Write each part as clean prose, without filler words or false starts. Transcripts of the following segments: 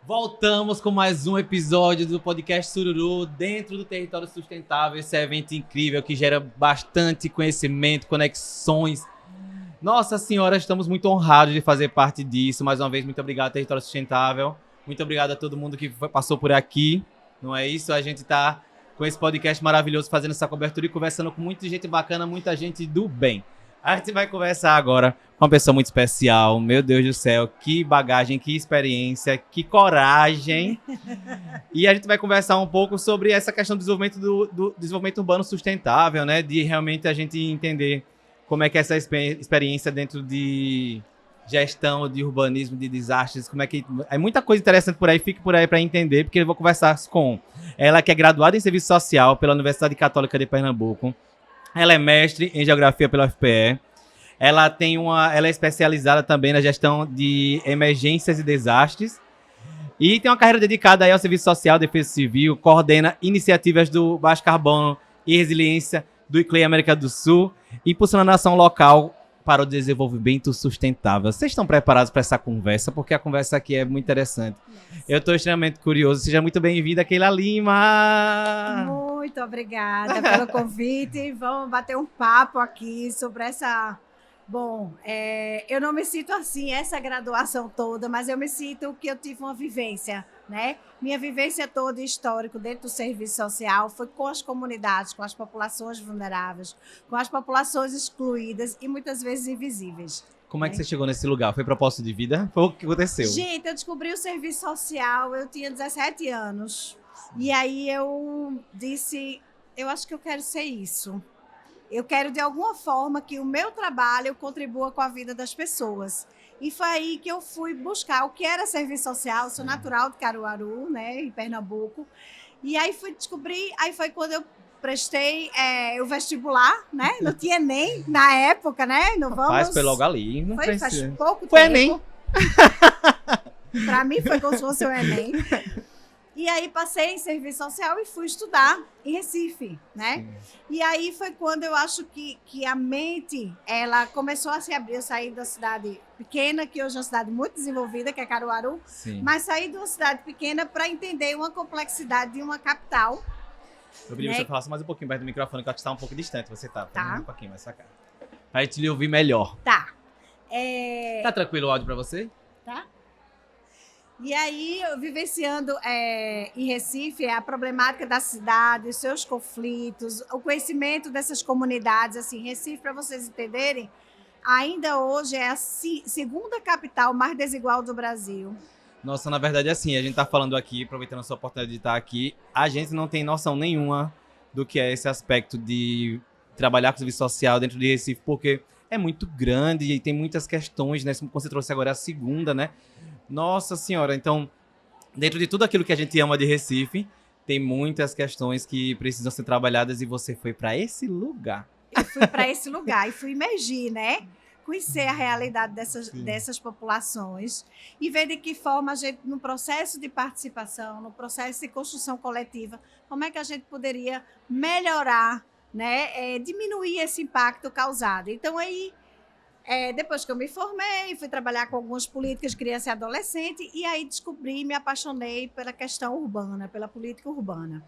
Voltamos com mais um episódio do podcast Sururu dentro do Território Sustentável. Esse evento incrível que gera bastante conhecimento, conexões. Nossa Senhora, estamos muito honrados de fazer parte disso. Mais uma vez, muito obrigado, Território Sustentável. Muito obrigado a todo mundo que passou por aqui. Não é isso? A gente está com esse podcast maravilhoso, fazendo essa cobertura e conversando com muita gente bacana, muita gente do bem. A gente vai conversar agora com uma pessoa muito especial. Meu Deus do céu, que bagagem, que experiência, que coragem. E a gente vai conversar um pouco sobre essa questão do desenvolvimento do desenvolvimento urbano sustentável, né? De realmente a gente entender como é que é essa experiência dentro de gestão, de urbanismo, de desastres, como é que... É muita coisa interessante por aí, fique por aí para entender, porque eu vou conversar com ela, que é graduada em Serviço Social pela Universidade Católica de Pernambuco. Ela é mestre em Geografia pela UFPE. Ela é especializada também na gestão de emergências e desastres. E tem uma carreira dedicada aí ao Serviço Social, Defesa Civil, coordena iniciativas do Baixo Carbono e Resiliência do ICLEI América do Sul, impulsionando a ação local para o desenvolvimento sustentável. Vocês estão preparados para essa conversa? Porque a conversa aqui é muito interessante. Eu estou extremamente curioso. Seja muito bem-vinda, Keila Lima! Muito obrigada pelo convite. Vamos bater um papo aqui sobre essa... Bom, eu não me sinto assim, essa graduação toda, mas eu me sinto que eu tive uma vivência, né? Minha vivência toda histórica dentro do serviço social foi com as comunidades, com as populações vulneráveis, com as populações excluídas e muitas vezes invisíveis. Como é que você chegou nesse lugar? Foi propósito de vida? Foi o que aconteceu? Gente, eu descobri o serviço social, eu tinha 17 anos. E aí eu disse, eu acho que eu quero ser isso. Eu quero, de alguma forma, que o meu trabalho contribua com a vida das pessoas. E foi aí que eu fui buscar o que era serviço social. Eu sou natural de Caruaru, né, em Pernambuco. E aí fui descobrir, aí foi quando eu prestei o vestibular, né? Não tinha Enem na época, né? Não vamos... Rapaz, foi logo ali. Não foi faz pouco foi tempo. Enem. Para mim foi como se fosse o Enem. E aí passei em serviço social e fui estudar em Recife, né? Sim. E aí foi quando eu acho que a mente, ela começou a se abrir. Eu saí da cidade pequena, que hoje é uma cidade muito desenvolvida, que é Caruaru. Sim. Mas saí de uma cidade pequena para entender uma complexidade de uma capital. Eu queria que você falasse mais um pouquinho perto do microfone, que eu acho que está um pouco distante. Você tá um pouquinho mais pra cá. Pra gente lhe ouvir melhor. Tá. Tá tranquilo o áudio para você? Tá. E aí, eu vivenciando em Recife a problemática da cidade, os seus conflitos, o conhecimento dessas comunidades. Assim, Recife, para vocês entenderem, ainda hoje é a segunda capital mais desigual do Brasil. Nossa, na verdade, assim, a gente tá falando aqui, aproveitando a sua oportunidade de estar aqui, a gente não tem noção nenhuma do que é esse aspecto de trabalhar com serviço social dentro de Recife, porque é muito grande e tem muitas questões, né? Como você trouxe agora a segunda, né? Nossa Senhora, então, dentro de tudo aquilo que a gente ama de Recife, tem muitas questões que precisam ser trabalhadas e você foi para esse lugar. Eu fui para esse lugar e fui imergir, né? Conhecer a realidade dessas populações e ver de que forma a gente, no processo de participação, no processo de construção coletiva, como é que a gente poderia melhorar, né? Diminuir esse impacto causado. Então, aí... depois que eu me formei, fui trabalhar com algumas políticas de criança e adolescente e aí me apaixonei pela questão urbana, pela política urbana.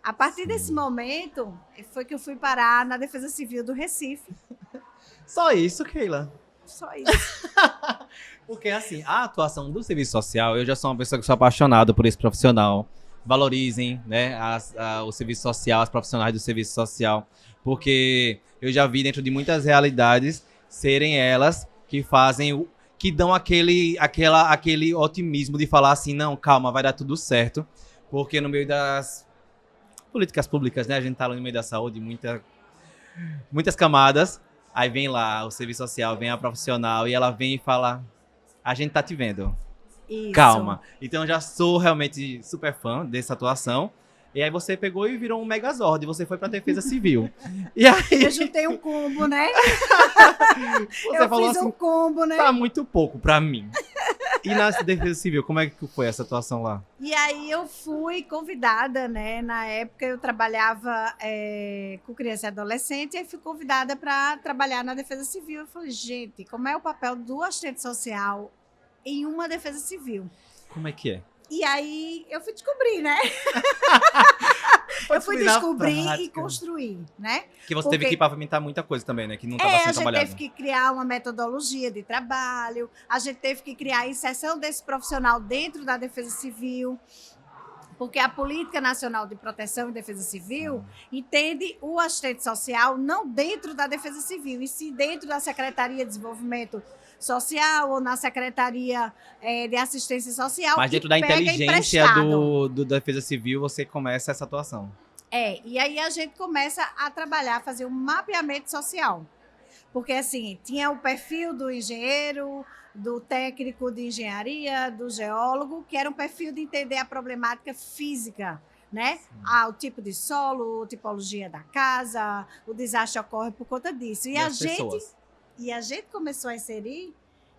A partir desse momento, foi que eu fui parar na Defesa Civil do Recife. Só isso, Keila? Só isso. Porque, assim, a atuação do serviço social, eu já sou uma pessoa que sou apaixonada por esse profissional. Valorizem, né, o serviço social, as profissionais do serviço social, porque eu já vi dentro de muitas realidades serem elas que fazem, que dão aquele otimismo de falar assim, não, calma, vai dar tudo certo, porque no meio das políticas públicas, né, a gente tá lá no meio da saúde, muitas camadas, aí vem lá o serviço social, vem a profissional e ela vem e fala, a gente tá te vendo, isso. Calma. Então eu já sou realmente super fã dessa atuação. E aí você pegou e virou um megazord, e você foi pra Defesa Civil. E aí... Eu juntei um combo, né? Você falou fiz assim, um combo, né? Tá muito pouco pra mim. E na Defesa Civil, como é que foi essa atuação lá? E aí eu fui convidada, né? Na época eu trabalhava com criança e adolescente, e aí fui convidada para trabalhar na Defesa Civil. Eu falei, gente, como é o papel do assistente social em uma Defesa Civil? Como é que é? E aí eu fui descobrir, né? Eu fui descobrir na descobrir e prática. construir, né? Que você Porque- teve que pavimentar muita coisa também, né? Que não estava a sendo gente trabalhada. teve que criar uma metodologia de trabalho, a gente teve que criar a inserção desse profissional dentro da Defesa Civil, porque a Política Nacional de Proteção e Defesa Civil entende o assistente social não dentro da Defesa Civil, e sim dentro da Secretaria de Desenvolvimento Social ou na Secretaria de Assistência Social. Mas e dentro da pega inteligência emprestado. do Defesa Civil, você começa essa atuação. E aí a gente começa a trabalhar, fazer um mapeamento social. Porque, assim, tinha o perfil do engenheiro, do técnico de engenharia, do geólogo, que era um perfil de entender a problemática física, né? O tipo de solo, a tipologia da casa, o desastre ocorre por conta disso. E as pessoas. a gente começou a inserir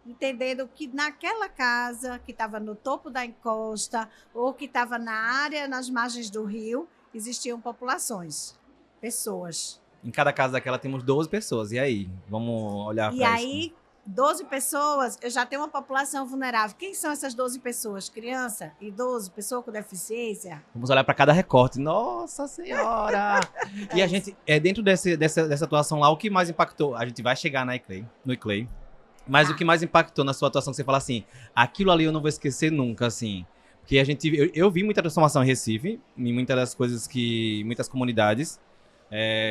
entendendo que naquela casa que estava no topo da encosta ou que estava na área, nas margens do rio, existiam populações, pessoas. Em cada casa daquela temos 12 pessoas. E aí? Vamos olhar E para aí, isso. 12 pessoas, eu já tenho uma população vulnerável. Quem são essas 12 pessoas? Criança, idoso, pessoa com deficiência? Vamos olhar para cada recorte. Nossa Senhora! E a gente, dentro dessa atuação lá, o que mais impactou? A gente vai chegar no ICLEI. Mas o que mais impactou na sua atuação, que você fala assim, aquilo ali eu não vou esquecer nunca, assim. Porque eu vi muita transformação em Recife, em muitas das coisas muitas comunidades.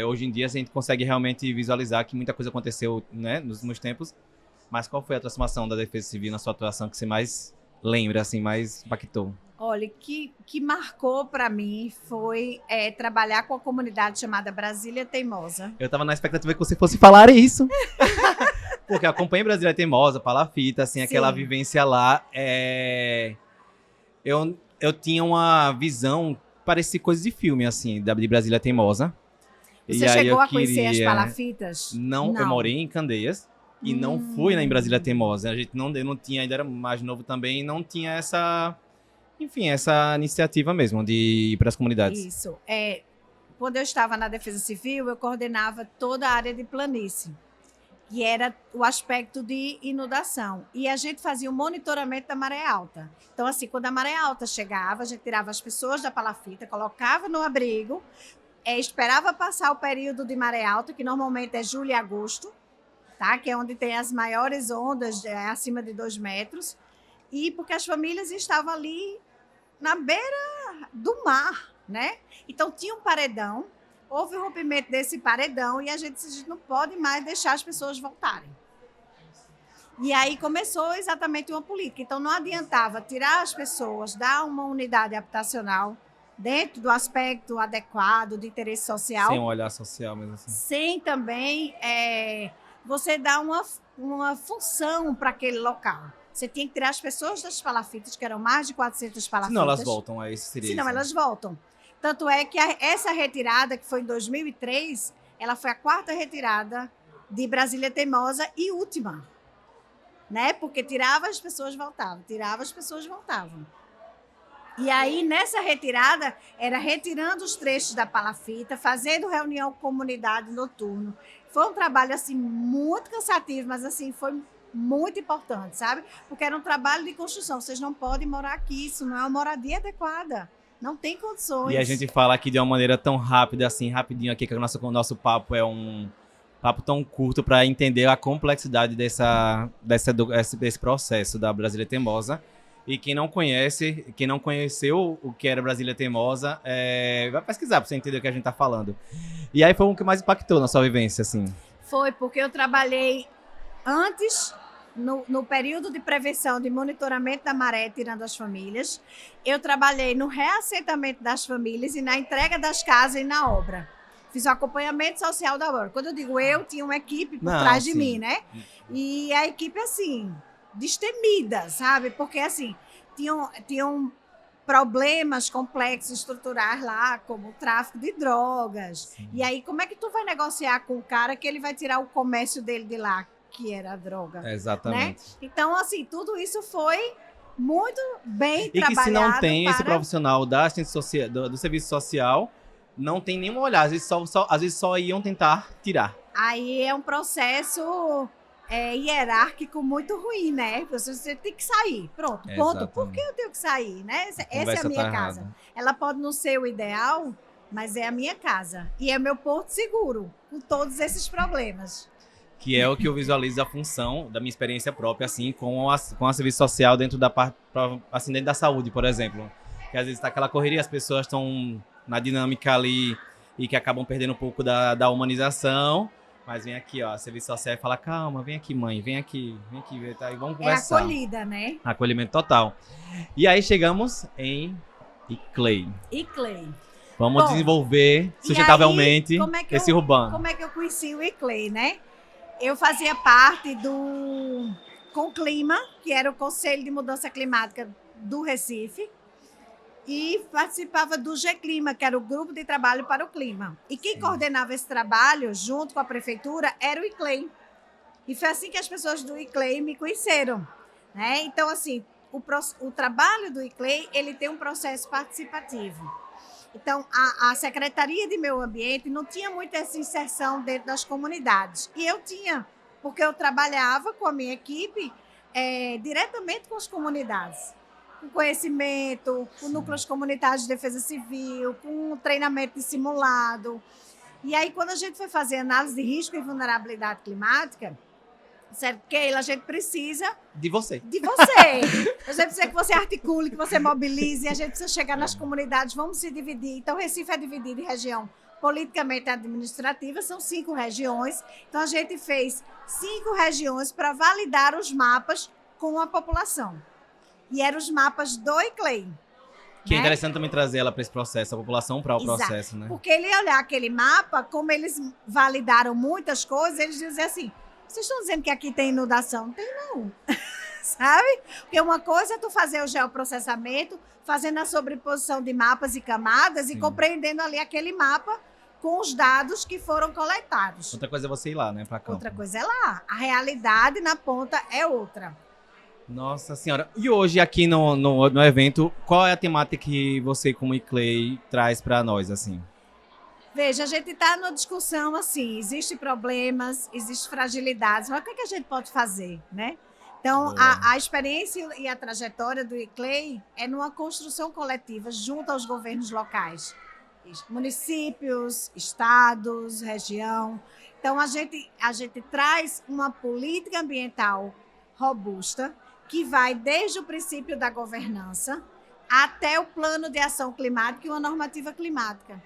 Hoje em dia a gente consegue realmente visualizar que muita coisa aconteceu, né, nos últimos tempos. Mas qual foi a transformação da Defesa Civil na sua atuação que você mais lembra, assim, mais impactou? Olha, que marcou para mim foi trabalhar com a comunidade chamada Brasília Teimosa. Eu tava na expectativa que você fosse falar isso. Porque eu acompanhei Brasília Teimosa, Palafita, assim, aquela vivência lá. Eu tinha uma visão, parecia coisa de filme, assim, de Brasília Teimosa. Você chegou a conhecer as palafitas? Não, eu morei em Candeias. E não fui em Brasília Teimosa. Eu não tinha, ainda era mais novo também, e não tinha essa iniciativa mesmo de ir para as comunidades. Isso. Quando eu estava na Defesa Civil, eu coordenava toda a área de planície, que era o aspecto de inundação. E a gente fazia o monitoramento da maré alta. Então, assim, quando a maré alta chegava, a gente tirava as pessoas da palafita, colocava no abrigo, esperava passar o período de maré alta, que normalmente é julho e agosto, tá? Que é onde tem as maiores ondas, acima de 2 metros, e porque as famílias estavam ali na beira do mar, né? Então tinha um paredão, houve o rompimento desse paredão e a gente não pode mais deixar as pessoas voltarem. E aí começou exatamente uma política. Então não adiantava tirar as pessoas, dar uma unidade habitacional dentro do aspecto adequado de interesse social. Sem um olhar social mesmo assim. Sem também você dar uma função para aquele local. Você tinha que tirar as pessoas das palafitas, que eram mais de 400 palafitas. Senão elas voltam, isso seria Senão isso. elas voltam. Tanto é que essa retirada, que foi em 2003, ela foi a 4ª retirada de Brasília Teimosa e última. Né? Porque tirava as pessoas voltavam, tirava as pessoas voltavam. E aí, nessa retirada, era retirando os trechos da palafita, fazendo reunião com comunidade noturno. Foi um trabalho, assim, muito cansativo, mas, assim, foi muito importante, sabe? Porque era um trabalho de construção. Vocês não podem morar aqui, isso não é uma moradia adequada. Não tem condições. E a gente fala aqui de uma maneira tão rápida, assim, rapidinho aqui, que o nosso papo é um papo tão curto para entender a complexidade desse processo da Brasília Teimosa. E quem não conheceu o que era Brasília Teimosa, vai pesquisar para você entender o que a gente tá falando. E aí foi o que mais impactou na sua vivência, assim? Foi porque eu trabalhei antes, no período de prevenção, de monitoramento da maré, tirando as famílias. Eu trabalhei no reassentamento das famílias e na entrega das casas e na obra. Fiz o acompanhamento social da obra. Quando eu digo tinha uma equipe por trás de mim, né? E a equipe, assim, destemida, sabe? Porque, assim, tinham problemas complexos estruturais lá, como o tráfico de drogas. Sim. E aí, como é que tu vai negociar com o cara que ele vai tirar o comércio dele de lá, que era a droga? Exatamente. Né? Então, assim, tudo isso foi muito bem trabalhado. E que se não tem esse profissional da assistência do serviço social, não tem nenhum olhar. Às vezes só iam tentar tirar. Aí é um processo hierárquico muito ruim, né? Você tem que sair. Pronto, ponto. Por que eu tenho que sair, né? Essa é a minha casa. Errada. Ela pode não ser o ideal, mas é a minha casa. E é meu porto seguro, com todos esses problemas. Que é o que eu visualizo a função da minha experiência própria, assim, com a serviço social dentro da parte, assim, dentro da saúde, por exemplo. Que às vezes tá aquela correria, as pessoas estão na dinâmica ali e que acabam perdendo um pouco da humanização. Mas vem aqui, ó, a serviço social e fala, calma, vem aqui, mãe, vem aqui, tá, e vamos conversar. É acolhida, né? Acolhimento total. E aí chegamos em ICLEI. ICLEI. Vamos desenvolver sustentavelmente esse urbano. Como é que eu conheci o ICLEI, né? Eu fazia parte do CONCLIMA, que era o Conselho de Mudança Climática do Recife, e participava do GClima, que era o Grupo de Trabalho para o Clima. E quem coordenava esse trabalho, junto com a prefeitura, era o ICLEI. E foi assim que as pessoas do ICLEI me conheceram, né? Então, assim, o trabalho do ICLEI, ele tem um processo participativo. Então, a Secretaria de Meio Ambiente não tinha muito essa inserção dentro das comunidades. E eu tinha, porque eu trabalhava com a minha equipe diretamente com as comunidades. Com conhecimento, com núcleos comunitários de defesa civil, com treinamento de simulado. E aí, quando a gente foi fazer análise de risco e vulnerabilidade climática, disseram, Keila, a gente precisa... De você. De você. A gente precisa que você articule, que você mobilize, a gente precisa chegar nas comunidades, vamos se dividir. Então, Recife é dividido em região politicamente administrativa, são 5 regiões. Então, a gente fez 5 regiões para validar os mapas com a população. E eram os mapas do ICLEI. Que é interessante também trazer ela para esse processo, a população para o processo, né? Porque ele olhar aquele mapa, como eles validaram muitas coisas, eles dizem assim, vocês estão dizendo que aqui tem inundação? Não tem, não. Sabe? Porque uma coisa é tu fazer o geoprocessamento, fazendo a sobreposição de mapas e camadas e compreendendo ali aquele mapa com os dados que foram coletados. Outra coisa é você ir lá, né, para campo. Outra coisa é lá. A realidade na ponta é outra. Nossa senhora. E hoje aqui no evento, qual é a temática que você, como ICLEI, traz para nós, assim? Veja, a gente está numa discussão assim, existem problemas, existem fragilidades, mas o que a gente pode fazer, né? Então, a experiência e a trajetória do ICLEI é numa construção coletiva junto aos governos locais, municípios, estados, região. Então, a gente traz uma política ambiental robusta, que vai desde o princípio da governança até o plano de ação climática e uma normativa climática.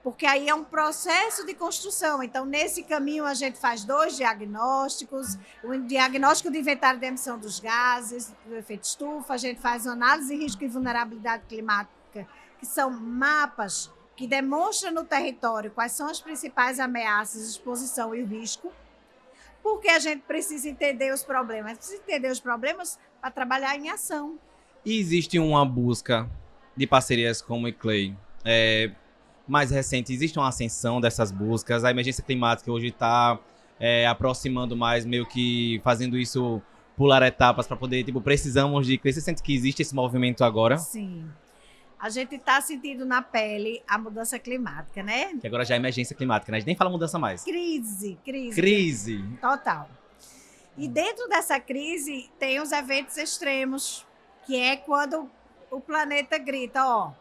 Porque aí é um processo de construção. Então, nesse caminho, a gente faz 2 diagnósticos, o diagnóstico de inventário de emissão dos gases, do efeito estufa, a gente faz uma análise de risco e vulnerabilidade climática, que são mapas que demonstram no território quais são as principais ameaças, exposição e o risco, porque a gente precisa entender os problemas. Precisa entender os problemas para trabalhar em ação. E existe uma busca de parcerias como o ICLEI mais recente? Existe uma ascensão dessas buscas? A emergência climática hoje está aproximando mais, meio que fazendo isso pular etapas para poder, precisamos de ICLEI. Você sente que existe esse movimento agora? Sim. A gente está sentindo na pele a mudança climática, né? Que agora já é emergência climática, né? A gente nem fala mudança mais. Crise. Total. E dentro dessa crise tem os eventos extremos, que é quando o planeta grita, ó,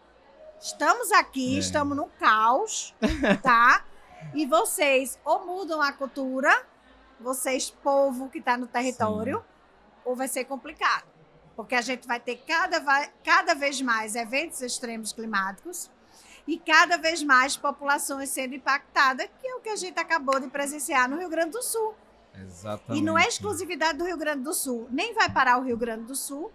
estamos aqui, estamos no caos, tá? E vocês ou mudam a cultura, vocês, povo que está no território, ou vai ser complicado. Porque a gente vai ter cada vez mais eventos extremos climáticos e cada vez mais populações sendo impactadas, que é o que a gente acabou de presenciar no Rio Grande do Sul. Exatamente. E não é exclusividade do Rio Grande do Sul, nem vai parar o Rio Grande do Sul,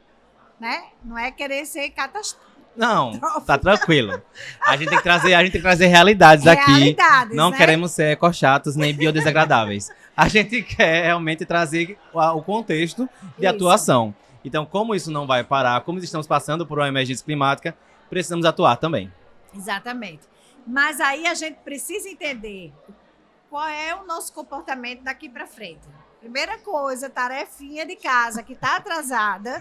né? Não é querer ser catastrófico. Não, tá tranquilo. A gente tem que trazer realidades aqui. Não queremos ser ecochatos nem biodesagradáveis. A gente quer realmente trazer o contexto de atuação. Então, como isso não vai parar, como estamos passando por uma emergência climática, precisamos atuar também. Exatamente. Mas aí a gente precisa entender qual é o nosso comportamento daqui para frente. Primeira coisa, tarefinha de casa que está atrasada.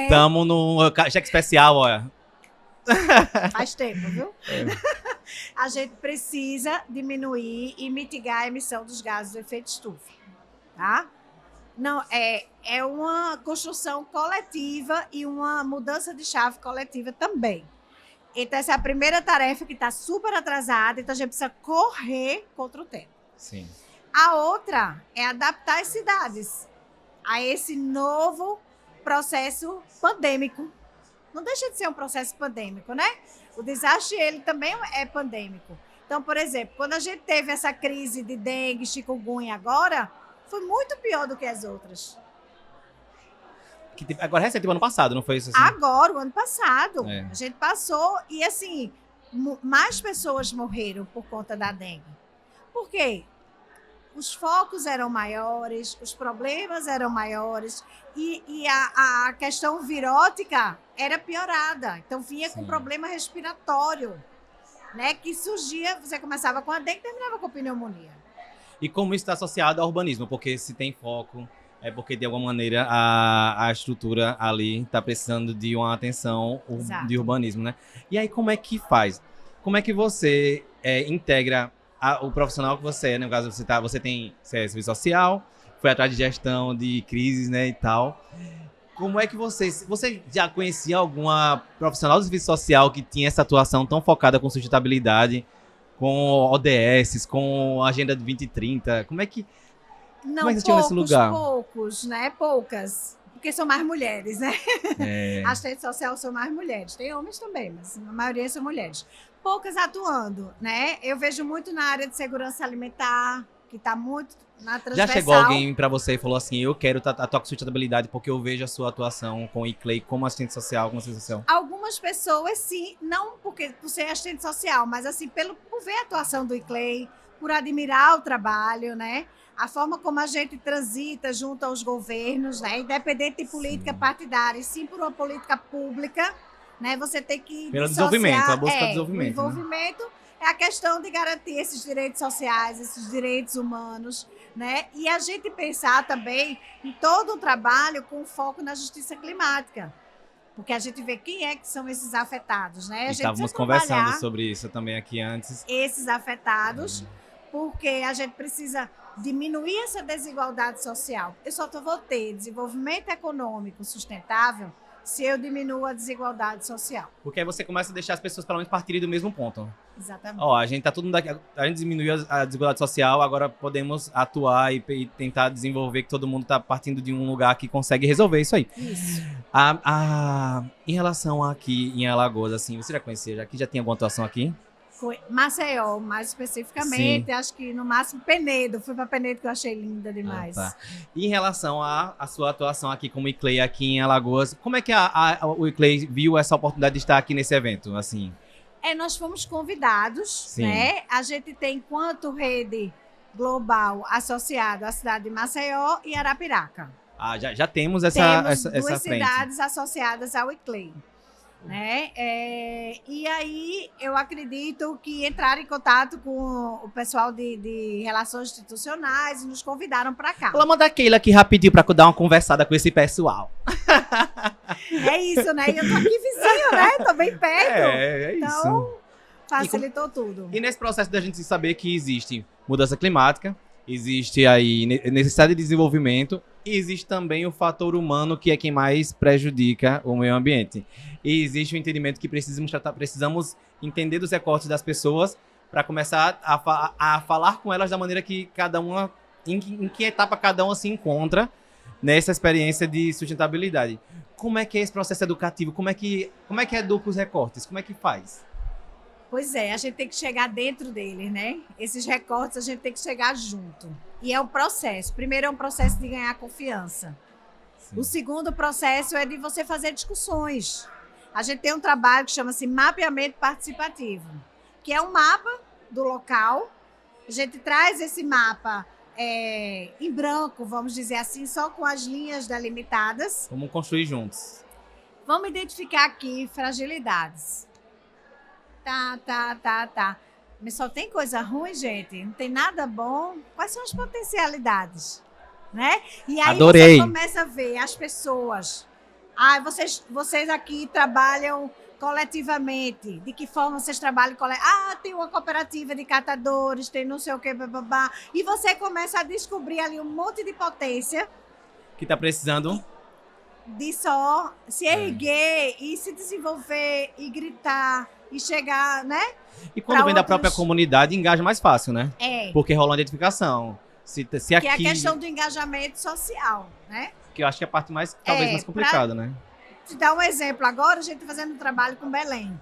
Estamos no cheque especial, olha. Faz tempo, viu? A gente precisa diminuir e mitigar a emissão dos gases do efeito estufa, tá? Não, é uma construção coletiva e uma mudança de chave coletiva também. Então, essa é a primeira tarefa que está super atrasada, então a gente precisa correr contra o tempo. Sim. A outra é adaptar as cidades a esse novo processo pandêmico. Não deixa de ser um processo pandêmico, né? O desastre, ele também é pandêmico. Então, por exemplo, quando a gente teve essa crise de dengue, chikungunya agora, foi muito pior do que as outras. Agora, recente, ano passado, não foi isso? Assim? Agora, o ano passado, É. a gente passou e, assim, mais pessoas morreram por conta da dengue. Por quê? Os focos eram maiores, os problemas eram maiores e a questão virótica era piorada. Então, vinha com problema respiratório, né? Que surgia, você começava com a dengue e terminava com a pneumonia. E como isso está associado ao urbanismo? Porque se tem foco, é porque, de alguma maneira, a estrutura ali está precisando de uma atenção de urbanismo, né? E aí, como é que faz? Como é que você integra o profissional que você é? No caso, você é serviço social, foi atrás de gestão de crises, né, e tal. Como é que você já conhecia alguma profissional do serviço social que tinha essa atuação tão focada com sustentabilidade, com ODS, com a Agenda de 2030? Como é que você chegou nesse lugar? Poucos, né? Poucas. Porque são mais mulheres, né? Assistente social são mais mulheres. Tem homens também, mas a maioria são mulheres. Poucas atuando, né? Eu vejo muito na área de segurança alimentar, que está muito na transversal. Já chegou alguém para você e falou assim, eu quero atuar com sustentabilidade porque eu vejo a sua atuação com o ICLEI como assistente social, como assistente social? Algumas pessoas, sim, não por ser assistente social, mas assim, por ver a atuação do ICLEI, por admirar o trabalho, né? A forma como a gente transita junto aos governos, né? Independente de política partidária, e sim por uma política pública, né? Você tem que pelo desenvolvimento, a busca do desenvolvimento. O envolvimento, né? É a questão de garantir esses direitos sociais, esses direitos humanos, né? E a gente pensar também em todo o trabalho com foco na justiça climática. Porque a gente vê quem é que são esses afetados, né? Estávamos conversando sobre isso também aqui antes. Esses afetados, porque a gente precisa diminuir essa desigualdade social. Eu só vou ter desenvolvimento econômico sustentável se eu diminuo a desigualdade social. Porque aí você começa a deixar as pessoas pelo menos partirem do mesmo ponto. Exatamente. A gente tá todo mundo aqui, a gente diminuiu a desigualdade social, agora podemos atuar e tentar desenvolver que todo mundo tá partindo de um lugar que consegue resolver isso aí. Isso. Em relação aqui em Alagoas, assim, você já conhecia? Já tem alguma atuação aqui? Foi Maceió, mais especificamente, acho que no máximo Penedo. Fui para Penedo que eu achei linda demais. Tá. E em relação à sua atuação aqui como ICLEI aqui em Alagoas, como é que o ICLEI viu essa oportunidade de estar aqui nesse evento? Assim? Nós fomos convidados, né? A gente tem enquanto rede global associado à cidade de Maceió e Arapiraca. Já temos essa duas frente. Cidades associadas ao ICLEI. Né? E aí eu acredito que entraram em contato com o pessoal de relações institucionais e nos convidaram para cá. Vamos mandar Keila aqui rapidinho para dar uma conversada com esse pessoal. É isso, né? E eu tô aqui vizinho, né? Tô bem perto. É isso. Então, facilitou tudo. E nesse processo da gente saber que existe mudança climática, existe aí necessidade de desenvolvimento e existe também o fator humano, que é quem mais prejudica o meio ambiente. E existe o entendimento que precisamos entender dos recortes das pessoas para começar a falar com elas da maneira que cada uma, em que etapa cada uma se encontra nessa experiência de sustentabilidade. Como é que é esse processo educativo? Como é que educa os recortes? Como é que faz? Pois é, a gente tem que chegar dentro deles, né? Esses recortes a gente tem que chegar junto. E é um processo. Primeiro é um processo de ganhar confiança. Sim. O segundo processo é de você fazer discussões. A gente tem um trabalho que chama-se mapeamento participativo, que é um mapa do local. A gente traz esse mapa em branco, vamos dizer assim, só com as linhas delimitadas. Vamos construir juntos. Vamos identificar aqui fragilidades. Tá. Mas só tem coisa ruim, gente. Não tem nada bom. Quais são as potencialidades? Né? E aí Adorei. Você começa a ver as pessoas. Vocês aqui trabalham coletivamente. De que forma vocês trabalham coletivamente? Tem uma cooperativa de catadores, tem não sei o que, bababá. E você começa a descobrir ali um monte de potência que tá precisando de só se erguer e se desenvolver e gritar e chegar, né? E quando pra vem da outros- própria comunidade, engaja mais fácil, né? Porque Porque rola uma identificação. Se que aqui, é a questão do engajamento social, né? que eu acho que é a parte mais, talvez, mais complicada, né? Te dar um exemplo agora, a gente tá fazendo um trabalho com Belém,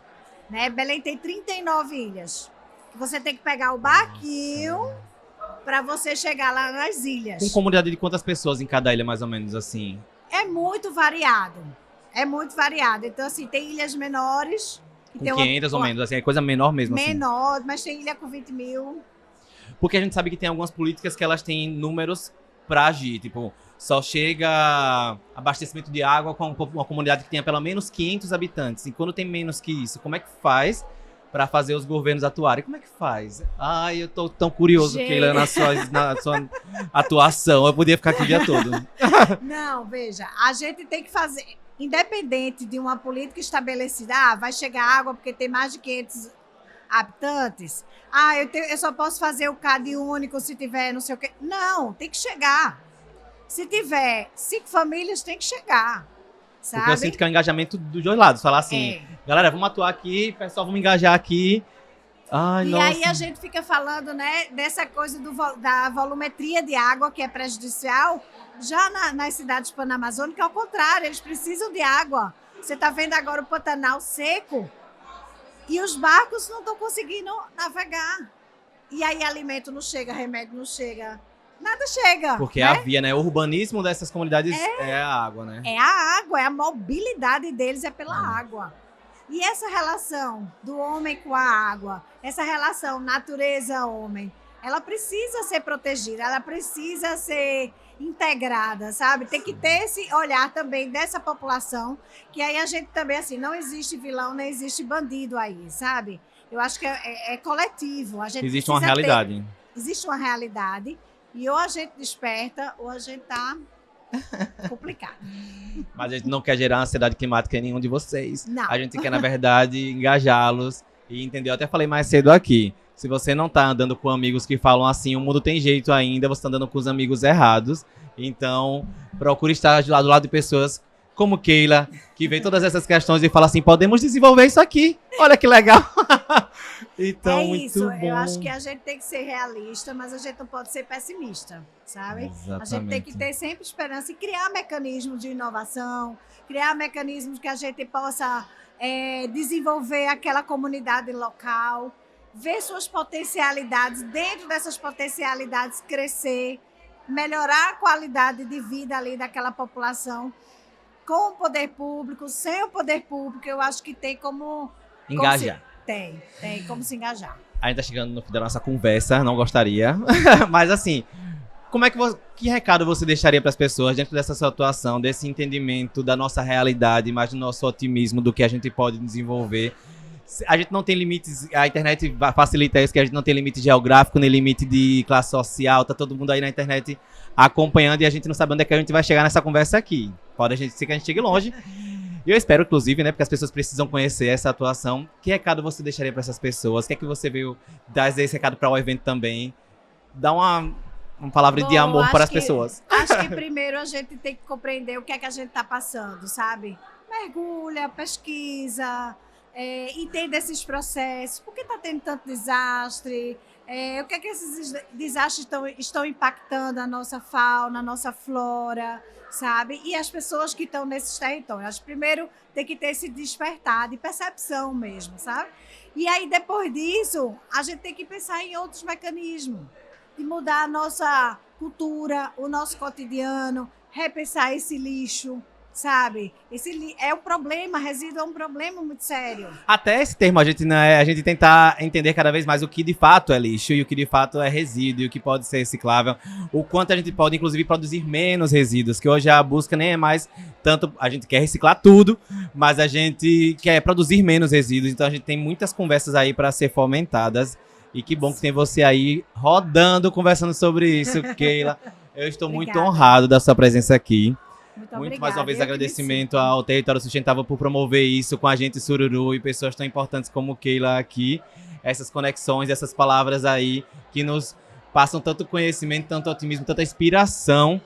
né? Belém tem 39 ilhas. Você tem que pegar o barquinho para você chegar lá nas ilhas. Com comunidade de quantas pessoas em cada ilha, mais ou menos, assim? É muito variado. É muito variado. Então, assim, tem ilhas menores. que Com tem 500 ou menos, assim, é coisa menor mesmo, assim. menor, mas tem ilha com 20 mil. Porque a gente sabe que tem algumas políticas que elas têm números pra agir, tipo, só chega abastecimento de água com uma comunidade que tenha pelo menos 500 habitantes. E quando tem menos que isso, como é que faz pra fazer os governos atuarem? Como é que faz? Ai, eu tô tão curioso, Gente. Keila, na sua atuação. Eu podia ficar aqui o dia todo. Não, veja, a gente tem que fazer, independente de uma política estabelecida, vai chegar água porque tem mais de 500 habitantes. Eu só posso fazer o CAD único se tiver não sei o quê. Não, tem que chegar. Se tiver 5 famílias, tem que chegar. Sabe? Porque eu sinto que é um engajamento dos dois lados. Falar assim, É. galera, vamos atuar aqui, pessoal, vamos engajar aqui. Ai, E nossa. aí a gente fica falando, né, dessa coisa da volumetria de água, que é prejudicial, já nas cidades panamazônicas, ao contrário, eles precisam de água. Você está vendo agora o Pantanal seco e os barcos não estão conseguindo navegar. E aí alimento não chega, remédio não chega, nada chega. Porque né? a via, né? O urbanismo dessas comunidades é a água, né? É a água, é a mobilidade deles é pela É. água. E essa relação do homem com a água, essa relação natureza-homem, ela precisa ser protegida, ela precisa ser integrada, sabe? Tem que ter esse olhar também dessa população, que aí a gente também, assim, não existe vilão, nem existe bandido aí, sabe? Eu acho que é coletivo. A gente Existe uma precisa realidade. existe uma realidade, e ou a gente desperta, ou a gente tá complicado. Mas a gente não quer gerar ansiedade climática em nenhum de vocês. Não. A gente quer, na verdade, engajá-los e entender. Eu até falei mais cedo aqui. Se você não tá andando com amigos que falam assim, o mundo tem jeito ainda, você tá andando com os amigos errados. Então, procure estar do lado de pessoas como Keila, que vê todas essas questões e fala assim, podemos desenvolver isso aqui. Olha que legal. Então, É muito isso, bom. eu acho que a gente tem que ser realista, mas a gente não pode ser pessimista, sabe? A gente tem que ter sempre esperança e criar mecanismos de inovação, criar mecanismos que a gente possa desenvolver aquela comunidade local, ver suas potencialidades, dentro dessas potencialidades crescer, melhorar a qualidade de vida ali daquela população, com o poder público, sem o poder público, eu acho que tem como... Engajar. Tem como se engajar. A gente tá chegando no fim da nossa conversa, não gostaria. Mas assim, que recado você deixaria para as pessoas dentro dessa sua atuação, desse entendimento da nossa realidade, mais do nosso otimismo do que a gente pode desenvolver? A gente não tem limites, a internet facilita isso, que a gente não tem limite geográfico, nem limite de classe social, tá todo mundo aí na internet acompanhando e a gente não sabe onde é que a gente vai chegar nessa conversa aqui. Pode ser que a gente chegue longe. E eu espero, inclusive, né, porque as pessoas precisam conhecer essa atuação. Que recado você deixaria para essas pessoas? O que é que você veio dar esse recado para o evento também? Dá uma palavra de Bom, amor acho para as que- pessoas. Acho que primeiro a gente tem que compreender o que é que a gente está passando, sabe? Mergulha, pesquisa, entenda esses processos. Por que está tendo tanto desastre? O que é que esses desastres estão impactando a nossa fauna, a nossa flora, sabe? E as pessoas que estão nesses territórios. Acho que primeiro tem que ter esse despertar de percepção mesmo, sabe? E aí, depois disso, a gente tem que pensar em outros mecanismos de mudar a nossa cultura, o nosso cotidiano, repensar esse lixo, sabe? É um problema, resíduo é um problema muito sério. Até esse termo, a gente tentar entender cada vez mais o que de fato é lixo e o que de fato é resíduo e o que pode ser reciclável. O quanto a gente pode, inclusive, produzir menos resíduos, que hoje a busca nem é mais tanto... A gente quer reciclar tudo, mas a gente quer produzir menos resíduos. Então a gente tem muitas conversas aí para ser fomentadas. E que bom que tem você aí rodando, conversando sobre isso, Keila. Eu estou muito Obrigada. honrado da sua presença aqui. Muito Muito obrigada. mais uma vez Eu que me agradecimento sinto. ao Território Sustentável por promover isso com a gente, Sururu, e pessoas tão importantes como Keila aqui. Essas conexões, essas palavras aí que nos passam tanto conhecimento, tanto otimismo, tanta inspiração.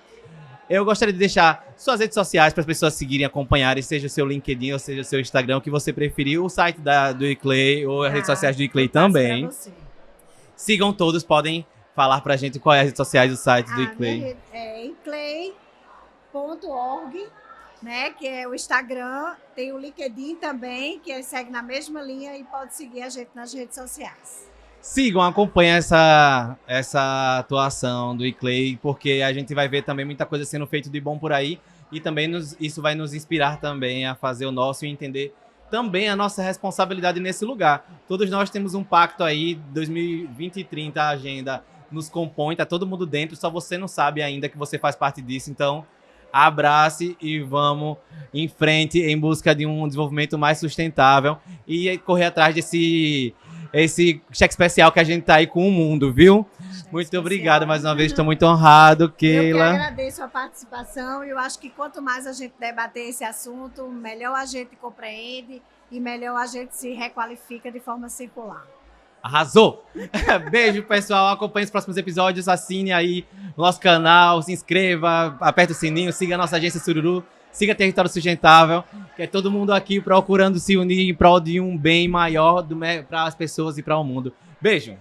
Eu gostaria de deixar suas redes sociais para as pessoas seguirem, acompanharem, seja o seu LinkedIn ou seja o seu Instagram, o que você preferir, o site do ICLEI ou as redes sociais do ICLEI também. Sigam todos, podem falar pra gente qual é as redes sociais do site do ICLEI. É iclei.org, né, que é o Instagram, tem o LinkedIn também, que segue na mesma linha e pode seguir a gente nas redes sociais. Sigam, acompanhem essa atuação do ICLEI, porque a gente vai ver também muita coisa sendo feita de bom por aí e também isso vai nos inspirar também a fazer o nosso e entender também a nossa responsabilidade nesse lugar. Todos nós temos um pacto aí, 2020 e 30, a agenda nos compõe, tá todo mundo dentro, só você não sabe ainda que você faz parte disso, então abrace e vamos em frente em busca de um desenvolvimento mais sustentável e correr atrás desse cheque especial que a gente tá aí com o mundo, viu? Muito obrigado mais uma vez, estou muito honrado, Keila. Eu que agradeço a participação e eu acho que quanto mais a gente debater esse assunto, melhor a gente compreende e melhor a gente se requalifica de forma circular. Arrasou! Beijo, pessoal. Acompanhe os próximos episódios, assine aí o nosso canal, se inscreva, aperte o sininho, siga a nossa agência Sururu, siga Território Sustentável, que é todo mundo aqui procurando se unir em prol de um bem maior para as pessoas e para o mundo. Beijo!